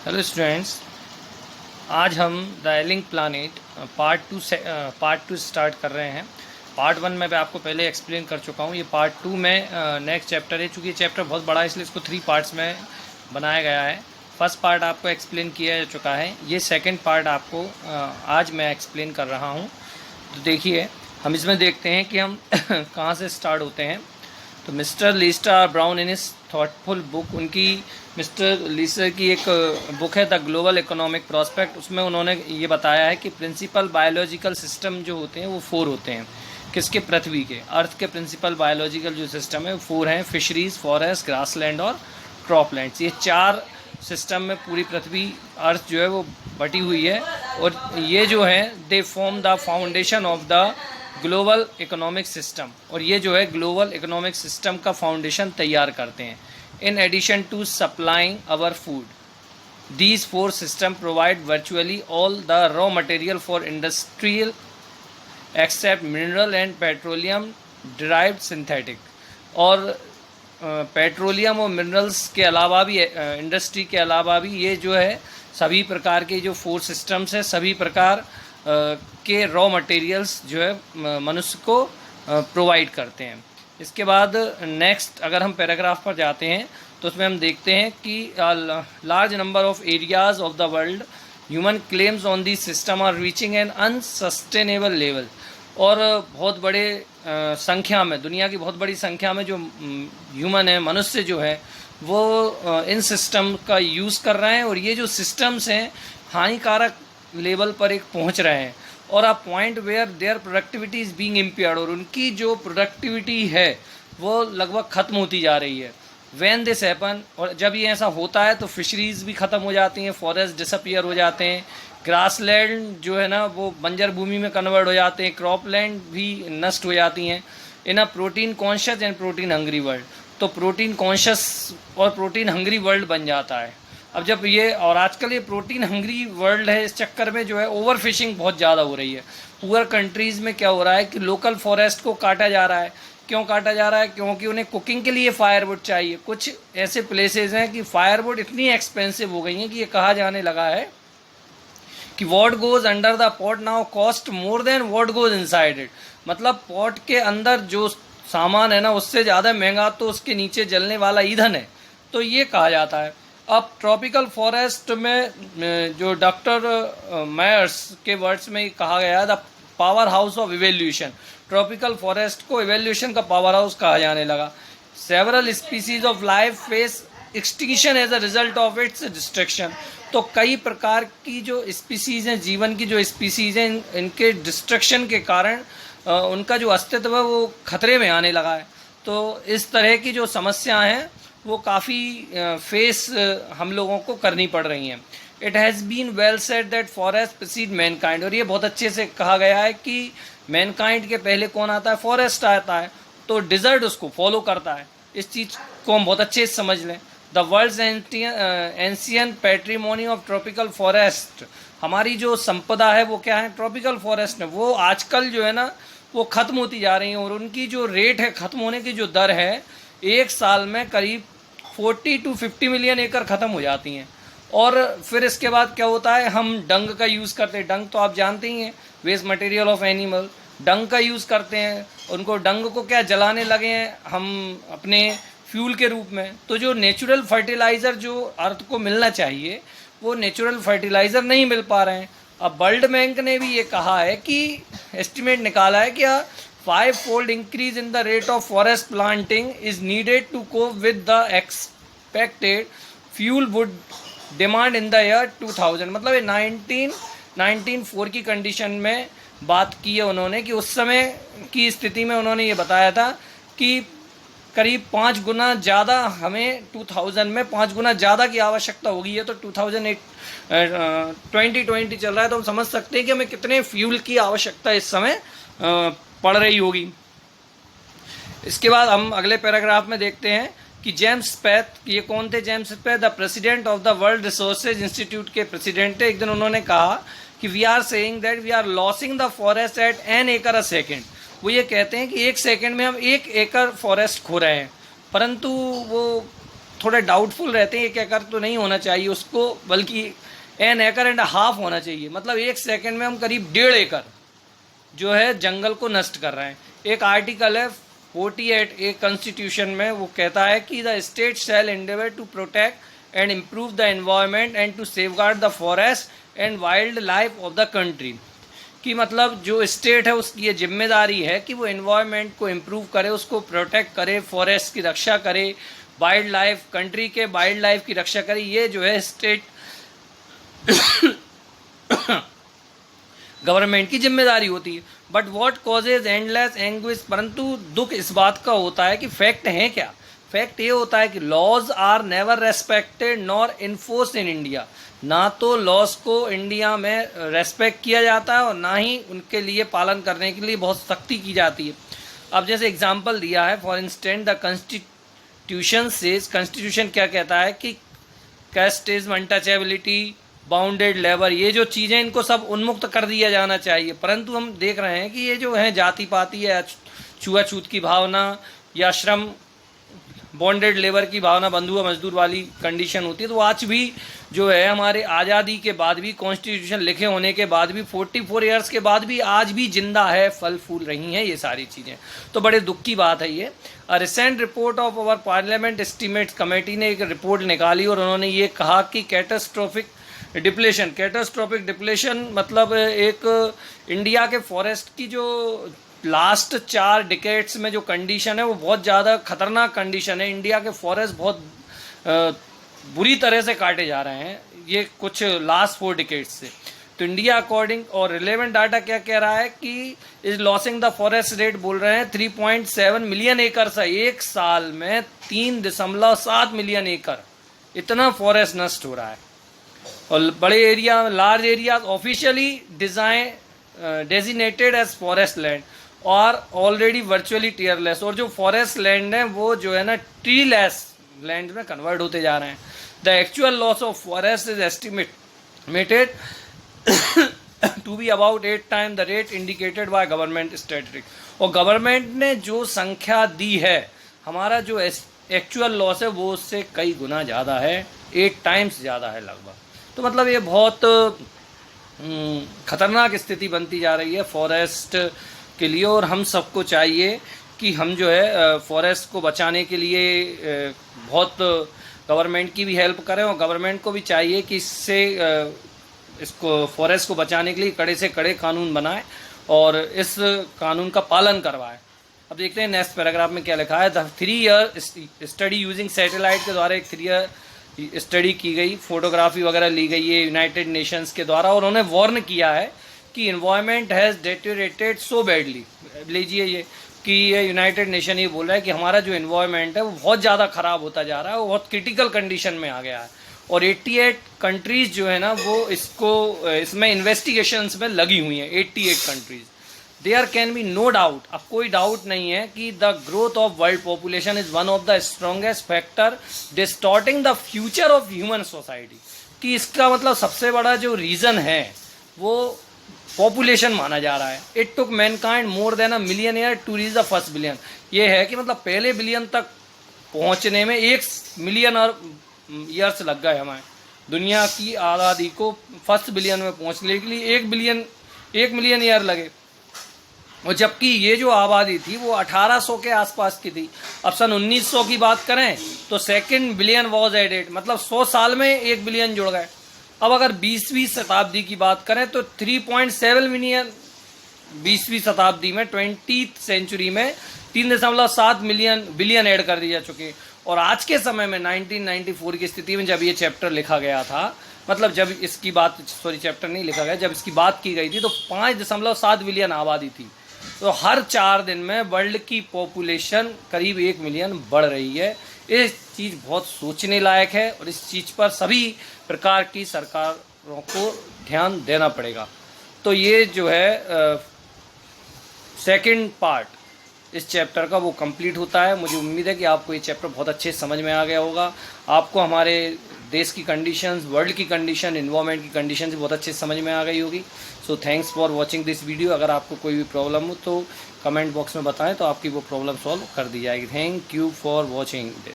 Hello students, आज हम the ailing planet part two start कर रहे हैं। पार्ट वन में मैं आपको पहले एक्सप्लेन कर चुका हूँ। ये पार्ट टू में नेक्स्ट चैप्टर है। चूँकि ये चैप्टर बहुत बड़ा है इसलिए इसको 3 पार्ट्स में बनाया गया है। फर्स्ट पार्ट आपको एक्सप्लेन किया जा चुका है, ये सेकंड पार्ट आपको आज मैं एक्सप्लेन कर रहा हूँ। तो देखिए, हम इसमें देखते हैं कि हम कहाँ से स्टार्ट होते हैं। तो मिस्टर लीस्टर ब्राउन इन इस थॉटफुल बुक, उनकी मिस्टर लीस्टर की एक बुक है द ग्लोबल इकोनॉमिक प्रॉस्पेक्ट। उसमें उन्होंने ये बताया है कि प्रिंसिपल बायोलॉजिकल सिस्टम जो होते हैं वो 4 होते हैं। किसके? पृथ्वी के, अर्थ के प्रिंसिपल बायोलॉजिकल जो सिस्टम है वो 4 हैं। फिशरीज, फॉरेस्ट, ग्रासलैंड और क्रॉपलैंड्स। ये 4 सिस्टम में पूरी पृथ्वी, अर्थ जो है वो बटी हुई है। और ये जो है they form the foundation of the global economic system, और ये जो है ग्लोबल इकोनॉमिक सिस्टम का फाउंडेशन तैयार करते हैं। In addition to supplying our food, these 4 systems provide virtually all the raw material for industrial except mineral and petroleum derived synthetic। और petroleum और मिनरल्स के अलावा भी, इंडस्ट्री के अलावा भी, ये जो है सभी प्रकार के जो 4 सिस्टम्स हैं, सभी प्रकार के रॉ मटेरियल्स जो है मनुष्य को प्रोवाइड करते हैं। इसके बाद नेक्स्ट अगर हम पैराग्राफ पर जाते हैं तो उसमें हम देखते हैं कि large number of areas of the world human claims on this system are reaching an unsustainable level. और बहुत बड़े संख्या में, दुनिया की बहुत बड़ी संख्या में जो ह्यूमन है, मनुष्य जो है वो इन सिस्टम का यूज़ कर रहे हैं। और ये जो सिस्टम्स हैं हानिकारक लेवल पर एक पहुंच रहे हैं। और a point where their productivity is being impaired, और उनकी जो प्रोडक्टिविटी है वो लगभग ख़त्म होती जा रही है। व्हेन दिस हैपन, और जब ये ऐसा होता है तो फिशरीज़ भी ख़त्म हो जाती हैं, फॉरेस्ट डिसअपियर हो जाते हैं, ग्रासलैंड जो है ना वो बंजर भूमि में कन्वर्ट हो जाते हैं, क्रॉपलैंड भी नष्ट हो जाती हैं। In a protein conscious and protein hungry world, तो प्रोटीन कॉन्शियस और प्रोटीन हंग्री वर्ल्ड बन जाता है। अब जब ये, और आजकल ये प्रोटीन हंग्री वर्ल्ड है, इस चक्कर में जो है ओवर फिशिंग बहुत ज़्यादा हो रही है। पुअर कंट्रीज़ में क्या हो रहा है कि लोकल फॉरेस्ट को काटा जा रहा है। क्यों काटा जा रहा है? क्योंकि उन्हें कुकिंग के लिए फायरवुड चाहिए। कुछ ऐसे प्लेसेस हैं कि फायरवुड इतनी एक्सपेंसिव हो गई हैं कि ये कहा जाने लगा है कि what goes under the pot now cost more than what goes inside it. मतलब पॉट के अंदर जो सामान है ना उससे ज़्यादा महंगा तो उसके नीचे जलने वाला ईंधन है। तो ये कहा जाता है। अब ट्रॉपिकल फॉरेस्ट में जो डॉक्टर मैयर्स के वर्ड्स में कहा गया है the power house of evolution, tropical forest को इवेल्यूशन का पावर हाउस कहा जाने लगा। Several species of life face extinction as a result of its destruction. तो कई प्रकार की जो स्पीसीज हैं, जीवन की जो स्पीसीज हैं, इनके डिस्ट्रक्शन के कारण उनका जो अस्तित्व है वो खतरे में आने लगा है। तो इस तरह की जो समस्याएं हैं वो काफ़ी फेस हम लोगों को करनी पड़ रही हैं। It has been well said that forest precede mankind, और ये बहुत अच्छे से कहा गया है कि मैनकाइंड के पहले कौन आता है? फॉरेस्ट आता है। तो डिजर्ट उसको फॉलो करता है। इस चीज़ को हम बहुत अच्छे से समझ लें। The world's ancient patrimony of tropical forest, हमारी जो संपदा है वो क्या है? ट्रॉपिकल फॉरेस्ट है। वो आजकल जो है ना वो ख़त्म होती जा रही हैं, और उनकी जो रेट है, ख़त्म होने की जो दर है, एक साल में करीब 40 to 50 मिलियन एकड़ ख़त्म हो जाती हैं। और फिर इसके बाद क्या होता है? हम डंग का यूज़ करते हैं। डंग तो आप जानते ही हैं, वेस्ट मटेरियल ऑफ एनिमल। डंग का यूज़ करते हैं, उनको डंग को क्या जलाने लगे हैं हम अपने फ्यूल के रूप में। तो जो नेचुरल फर्टिलाइज़र जो अर्थ को मिलना चाहिए वो नेचुरल फर्टिलाइज़र नहीं मिल पा रहे हैं। अब वर्ल्ड बैंक ने भी ये कहा है कि एस्टिमेट निकाला है कि 5-fold increase in the rate of forest planting is needed to cope with the expected fuel wood demand in the year 2000। मतलब ये 1994 की कंडीशन में बात की है उन्होंने, कि उस समय की स्थिति में उन्होंने ये बताया था कि करीब 5 गुना ज़्यादा हमें 2000 में 5 गुना ज़्यादा की आवश्यकता होगी है। तो 2020 चल रहा है, तो हम समझ सकते हैं कि हमें कितने फ्यूल की आवश्यकता इस समय पड़ रही होगी। इसके बाद हम अगले पैराग्राफ में देखते हैं कि जेम्स स्पैथ, ये कौन थे? James Speth the president of the World Resources Institute के प्रेसिडेंट थे। एक दिन उन्होंने कहा कि we are saying that we are losing the forest at an acre a second. वो ये कहते हैं कि 1 सेकेंड में हम 1 एकड़ फॉरेस्ट खो रहे हैं। परंतु वो थोड़े डाउटफुल रहते हैं, 1 एकड़ तो नहीं होना चाहिए उसको, बल्कि 1.5 एकड़ होना चाहिए। मतलब 1 सेकंड में हम करीब 1.5 एकड़ जो है जंगल को नष्ट कर रहे हैं। एक आर्टिकल है 48 एक कॉन्स्टिट्यूशन में, वो कहता है कि the state shall endeavour to protect and improve the environment and to safeguard the forest and wild life of the country. कि मतलब जो स्टेट है उसकी ये जिम्मेदारी है कि वो एनवायरनमेंट को इम्प्रूव करे, उसको प्रोटेक्ट करे, फॉरेस्ट की रक्षा करे, वाइल्ड लाइफ, कंट्री के वाइल्ड लाइफ की रक्षा करे। ये जो है स्टेट गवर्नमेंट की जिम्मेदारी होती है। But what causes endless anguish, परंतु दुख इस बात का होता है कि फैक्ट है क्या, फैक्ट ये होता है कि laws are never respected nor enforce in India. ना तो लॉज को इंडिया में रेस्पेक्ट किया जाता है और ना ही उनके लिए पालन करने के लिए बहुत सख्ती की जाती है। अब जैसे एग्जांपल दिया है, for instant the constitution says, constitution क्या कहता है कि कैस्टेज, अनटचेबिलिटी, बाउंडेड लेबर, ये जो चीज़ें इनको सब उन्मुक्त कर दिया जाना चाहिए। परंतु हम देख रहे हैं कि ये जो है जाति पाति या छुआछूत की भावना या श्रम बॉन्डेड लेबर की भावना, बंधुआ मजदूर वाली कंडीशन होती है, तो आज भी जो है हमारे आज़ादी के बाद भी, कॉन्स्टिट्यूशन लिखे होने के बाद भी, 44 ईयर्स के बाद भी आज भी जिंदा है, फल फूल रही हैं ये सारी चीज़ें। तो बड़े दुख की बात है ये। Recent report of our parliament estimates committee ने एक रिपोर्ट निकाली और उन्होंने ये कहा कि कैटास्ट्रोफिक डिप्लेशन मतलब एक इंडिया के फॉरेस्ट की जो लास्ट 4 डिकेड्स में जो कंडीशन है वो बहुत ज़्यादा खतरनाक कंडीशन है। इंडिया के फॉरेस्ट बहुत बुरी तरह से काटे जा रहे हैं ये कुछ लास्ट 4 डिकेड्स से। तो इंडिया अकॉर्डिंग और रिलेवेंट डाटा क्या कह रहा है कि is losing the forest rate, बोल रहे हैं 3.7 मिलियन एकड़ से, एक साल में 3.7 मिलियन एकड़ इतना फॉरेस्ट नष्ट हो रहा है। और बड़े area, large area officially designated as forest land और ऑलरेडी वर्चुअली टीयरलेस, और जो फॉरेस्ट लैंड है वो जो है ना ट्रीलेस लैंड में कन्वर्ट होते जा रहे हैं। The actual loss of forest is estimated to be about 8 time the rate indicated by government statistics. और गवर्नमेंट ने जो संख्या दी है, हमारा जो एक्चुअल लॉस है वो उससे कई गुना ज़्यादा है, 8 टाइम्स ज़्यादा है लगभग। तो मतलब ये बहुत ख़तरनाक स्थिति बनती जा रही है फॉरेस्ट के लिए। और हम सबको चाहिए कि हम जो है फॉरेस्ट को बचाने के लिए बहुत गवर्नमेंट की भी हेल्प करें, और गवर्नमेंट को भी चाहिए कि इसको फॉरेस्ट को बचाने के लिए कड़े से कड़े कानून बनाए और इस कानून का पालन करवाए। अब देखते हैं नेक्स्ट पैराग्राफ में क्या लिखा है। The 3 year study using satellite के द्वारा एक 3 ईयर स्टडी की गई, फोटोग्राफी वगैरह ली गई है यूनाइटेड नेशंस के द्वारा, और उन्होंने वार्न किया है कि इन्वायरमेंट हैज़ डेटेरेटेड सो बैडली। लीजिए ये कि ये यूनाइटेड नेशन ये बोल रहा है कि हमारा जो इन्वायरमेंट है वो बहुत ज़्यादा ख़राब होता जा रहा है, वो बहुत क्रिटिकल कंडीशन में आ गया है। और 88 कंट्रीज़ जो है ना वो इसमें इन्वेस्टिगेशंस में लगी हुई हैं, 88 countries. There can be no doubt, अब कोई डाउट नहीं है कि the growth of world population is one of the strongest factor distorting the future of human society. कि इसका मतलब सबसे बड़ा जो रीज़न है वो पॉपुलेशन माना जा रहा है। It took mankind more than a million year to reach the first billion. ये है कि मतलब पहले बिलियन तक पहुंचने में 1 मिलियन और ईयर्स लग गए हमें, दुनिया की आबादी को फर्स्ट बिलियन में पहुंचने के लिए 1 मिलियन ईयर लगे। और जबकि ये जो आबादी थी वो 1800 के आसपास की थी। अब सन 1900 की बात करें तो 2nd बिलियन वॉज एडेड, मतलब 100 साल में 1 बिलियन जुड़ गए। अब अगर 20वीं शताब्दी की बात करें तो 3.7 मिलियन 20वीं शताब्दी में, 20th सेंचुरी में 3.7 बिलियन ऐड कर दिए जा चुके। और आज के समय में 1994 की स्थिति में जब ये चैप्टर लिखा गया था, मतलब जब इसकी बात, चैप्टर नहीं लिखा गया, जब इसकी बात की गई थी तो 5.7 बिलियन आबादी थी। तो हर 4 दिन में वर्ल्ड की पॉपुलेशन करीब 1 मिलियन बढ़ रही है। ये चीज़ बहुत सोचने लायक है और इस चीज़ पर सभी प्रकार की सरकारों को ध्यान देना पड़ेगा। तो ये जो है सेकंड पार्ट इस चैप्टर का वो कंप्लीट होता है। मुझे उम्मीद है कि आपको ये चैप्टर बहुत अच्छे समझ में आ गया होगा। आपको हमारे देश की कंडीशंस, वर्ल्ड की कंडीशन, इन्वायरमेंट की कंडीशन भी बहुत अच्छे समझ में आ गई होगी। So thanks for watching this video. अगर आपको कोई भी प्रॉब्लम हो तो कमेंट बॉक्स में बताएं तो आपकी वो प्रॉब्लम सॉल्व कर दी जाएगी। Thank you for watching this.